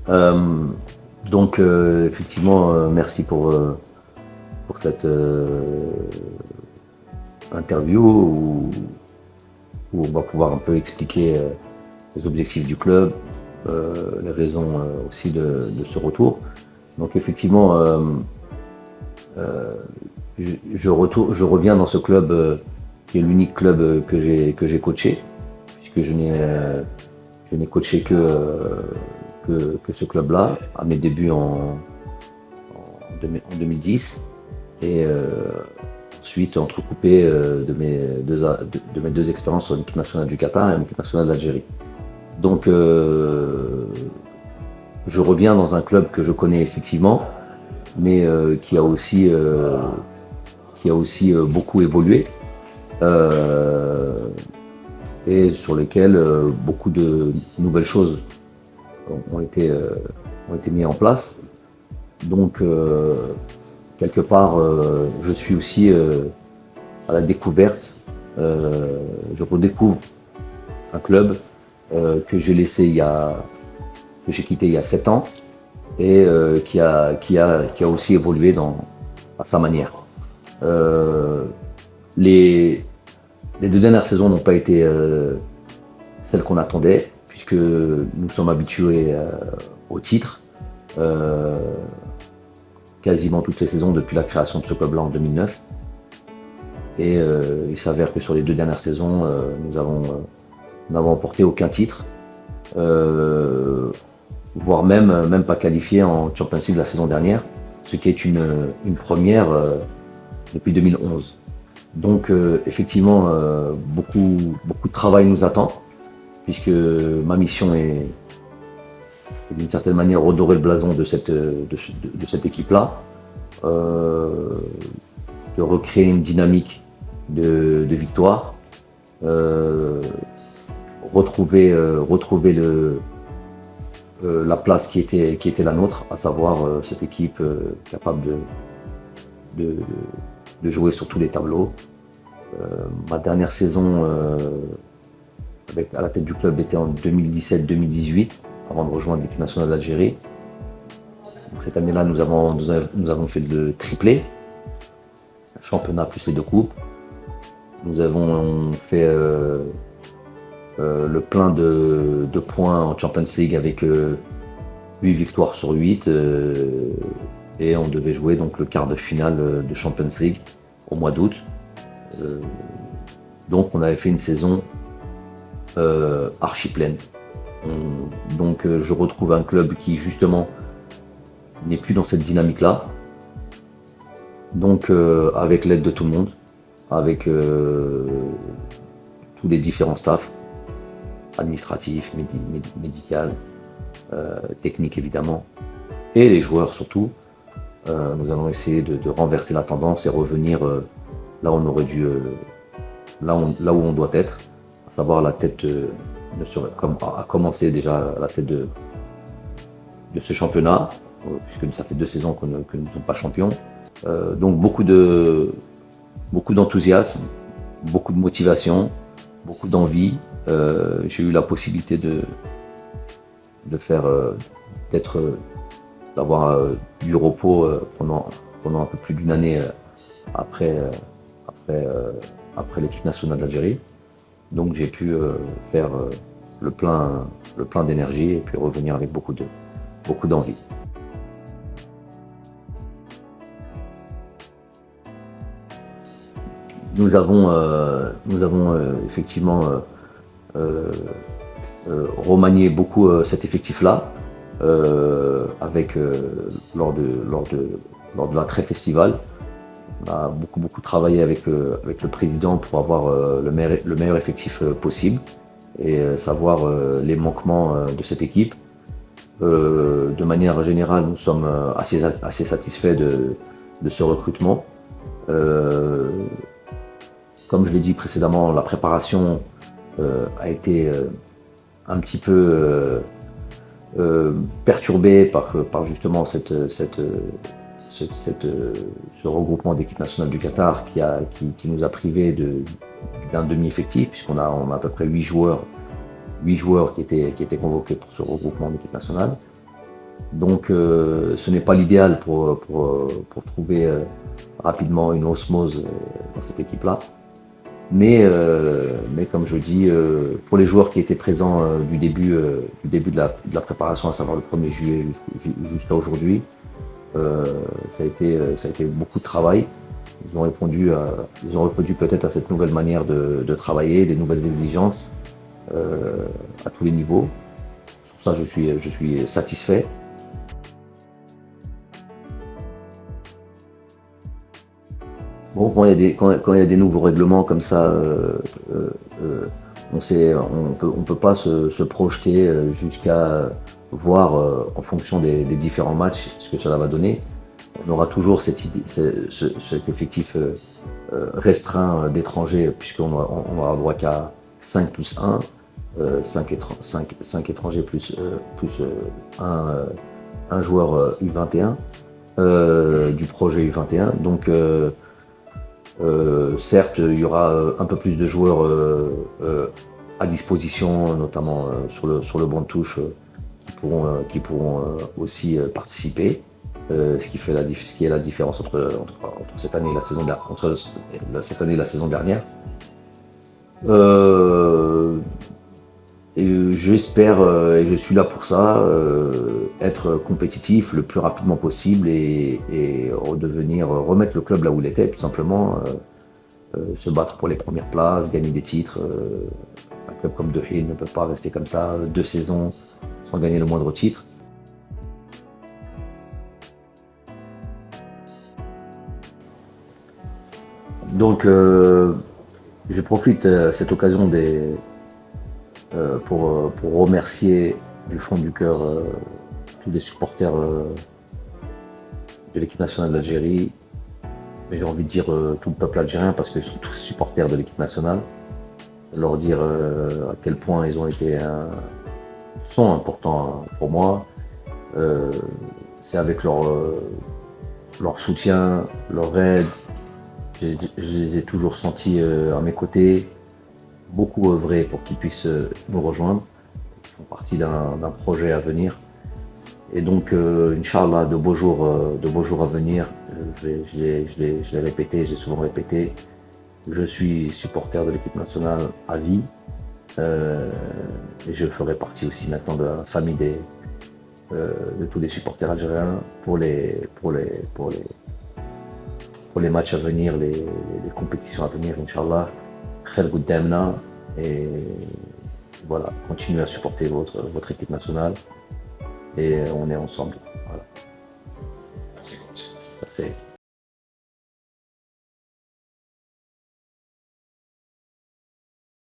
Euh, Effectivement, merci pour cette interview où on va pouvoir un peu expliquer les objectifs du club, les raisons aussi de ce retour. Donc effectivement, je reviens dans ce club qui est l'unique club que j'ai coaché, puisque je n'ai coaché que ce club-là à mes débuts en 2010 et ensuite entrecoupé de mes deux expériences sur l'équipe nationale du Qatar et l'équipe nationale d'Algérie. Donc je reviens dans un club que je connais effectivement, mais qui a aussi beaucoup évolué et sur lesquels beaucoup de nouvelles choses ont été mises en place. Donc quelque part, je suis aussi à la découverte. Je redécouvre un club que j'ai quitté il y a 7 ans et qui a aussi évolué à sa manière. Les, les 2 dernières saisons n'ont pas été celles qu'on attendait, puisque nous sommes habitués au titre quasiment toutes les saisons depuis la création de ce club-là en 2009. Et il s'avère que sur les 2 dernières saisons, nous n'avons emporté aucun titre, voire même pas qualifié en Champions League la saison dernière, ce qui est une première depuis 2011. Donc effectivement, beaucoup de travail nous attend, puisque ma mission est d'une certaine manière redorer le blason de cette équipe-là, de recréer une dynamique de victoire, retrouver la place qui était la nôtre, à savoir cette équipe capable de jouer sur tous les tableaux. Ma dernière saison à la tête du club était en 2017-2018, avant de rejoindre l'équipe nationale d'Algérie. Donc cette année-là, nous avons fait le triplé, championnat plus les 2 coupes. Nous avons fait le plein de points en Champions League avec 8 victoires sur 8 et on devait jouer donc le quart de finale de Champions League au mois d'août. Donc on avait fait une saison archi pleine. Donc je retrouve un club qui justement n'est plus dans cette dynamique-là. Donc avec l'aide de tout le monde, avec tous les différents staffs, administratifs, médical, technique évidemment, et les joueurs surtout, nous allons essayer de renverser la tendance et revenir là où on aurait dû, là où on doit être, à savoir la tête, à commencer déjà à la tête de ce championnat, puisque ça fait 2 saisons que nous ne sommes pas champions. Donc beaucoup d'enthousiasme, beaucoup de motivation, beaucoup d'envie. J'ai eu la possibilité d'avoir du repos pendant un peu plus d'une année après l'équipe nationale d'Algérie. Donc j'ai pu faire le plein d'énergie et puis revenir avec beaucoup d'envie. Nous avons effectivement remanié beaucoup cet effectif-là lors de la trêve festival. On a beaucoup travaillé avec le président pour avoir le meilleur effectif possible et savoir les manquements de cette équipe. De manière générale, nous sommes assez satisfaits de ce recrutement. Comme je l'ai dit précédemment, la préparation a été un petit peu perturbée par justement ce regroupement d'équipe nationale du Qatar qui nous a privés d'un demi-effectif, puisqu'on a à peu près 8 joueurs qui étaient convoqués pour ce regroupement d'équipe nationale. Donc ce n'est pas l'idéal pour trouver rapidement une osmose dans cette équipe-là. Mais comme je dis, pour les joueurs qui étaient présents du début de la préparation, à savoir le 1er juillet jusqu'à aujourd'hui, ça a été beaucoup de travail. Ils ont répondu peut-être à cette nouvelle manière de travailler, des nouvelles exigences à tous les niveaux. Sur ça, je suis satisfait. Bon, quand il y a des nouveaux règlements comme ça, on peut pas se projeter jusqu'à voir en fonction des différents matchs ce que cela va donner. On aura toujours cet effectif restreint d'étrangers, puisqu'on aura droit qu'à 5 plus 1, 5 étrangers plus un joueur U21 du projet U21. Donc, certes, il y aura un peu plus de joueurs à disposition, notamment sur le banc de touche, qui pourront aussi participer. Ce qui est la différence entre cette année et la saison dernière. J'espère, et je suis là pour ça, être compétitif le plus rapidement possible et remettre le club là où il était, tout simplement, se battre pour les premières places, gagner des titres. Un club comme De Hill ne peut pas rester comme ça 2 saisons sans gagner le moindre titre. Donc, je profite de cette occasion pour remercier du fond du cœur tous les supporters de l'équipe nationale d'Algérie. Mais j'ai envie de dire tout le peuple algérien parce qu'ils sont tous supporters de l'équipe nationale. Leur dire à quel point ils sont importants pour moi. C'est avec leur soutien, leur aide. Je les ai toujours sentis à mes côtés, beaucoup œuvré pour qu'ils puissent nous rejoindre. Ils font partie d'un projet à venir. Et donc, Inch'Allah, de beaux jours à venir. Je l'ai répété, j'ai souvent répété. Je suis supporter de l'équipe nationale à vie. Et je ferai partie aussi maintenant de la famille de tous les supporters algériens pour les matchs à venir, les compétitions à venir, Inch'Allah. Khel Goudemna. Et voilà, continuez à supporter votre équipe nationale. Et on est ensemble. Voilà. Merci, coach. Merci.